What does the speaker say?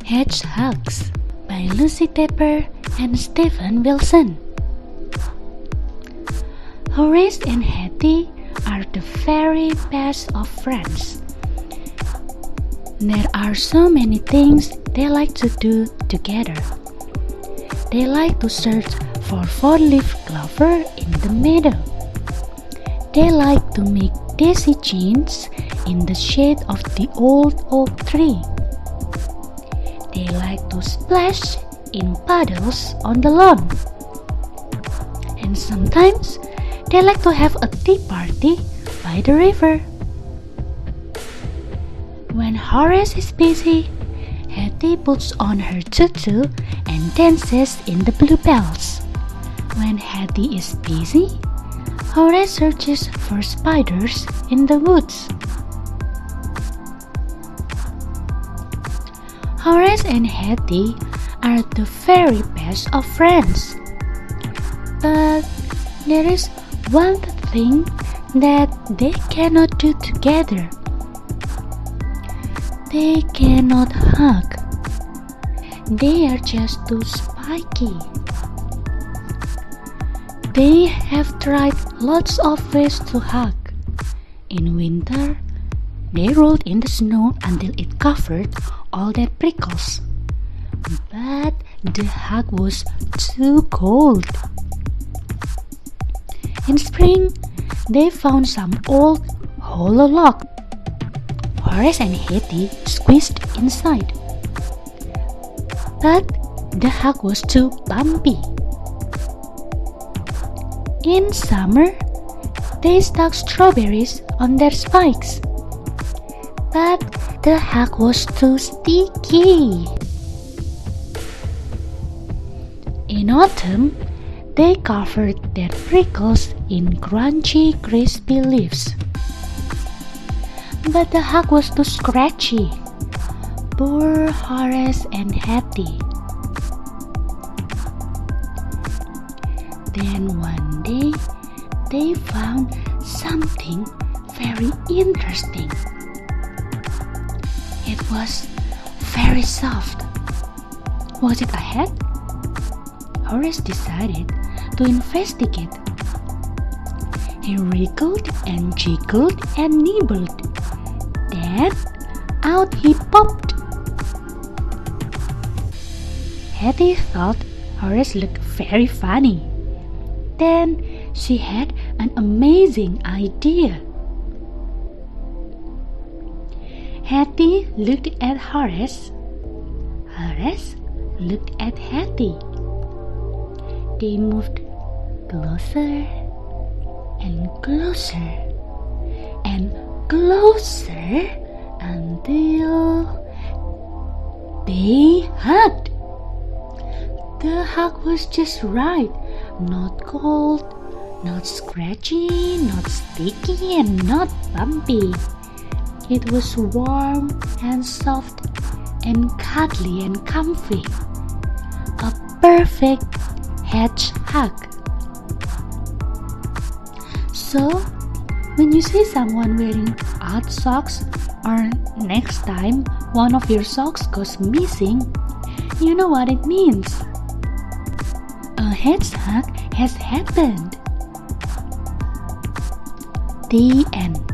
Hedgehugs by Lucy Tepper and Stephen Wilson. Horace and Hattie are the very best of friends. There are so many things they like to do together. They like to search for four-leaf clover in the meadow. They like to make daisy chains in the shade of the old oak tree. They like to splash in puddles on the lawn. And sometimes they like to have a tea party by the river. When Horace is busy, Hattie puts on her tutu and dances in the bluebells. When Hattie is busy, Horace searches for spiders in the woods. Horace and Hattie are the very best of friends. But there is one thing that they cannot do together. They cannot hug. They are just too spiky. They have tried lots of ways to hug. In winter, they rolled in the snow until it covered all their prickles. But the hug was too cold. In spring, they found some old hollow log. Horace and Hattie squeezed inside. But the hug was too bumpy. In summer, they stuck strawberries on their spikes. But the hug was too sticky. In autumn, they covered their prickles in crunchy, crispy leaves. But the hug was too scratchy. Poor Horace and Hattie. Then one day, they found something very interesting. It was very soft. Was it a hat? Horace decided to investigate. He wriggled and jiggled and nibbled. Then out he popped. Hattie thought Horace looked very funny. Then she had an amazing idea. Hattie looked at Horace. Horace looked at Hattie. They moved closer and closer and closer until they hugged. The hug was just right. Not cold, not scratchy, not sticky, and not bumpy. It was warm and soft and cuddly and comfy. A perfect hedge hug. So, when you see someone wearing odd socks, or next time one of your socks goes missing, you know what it means. A hedge hug has happened. The end.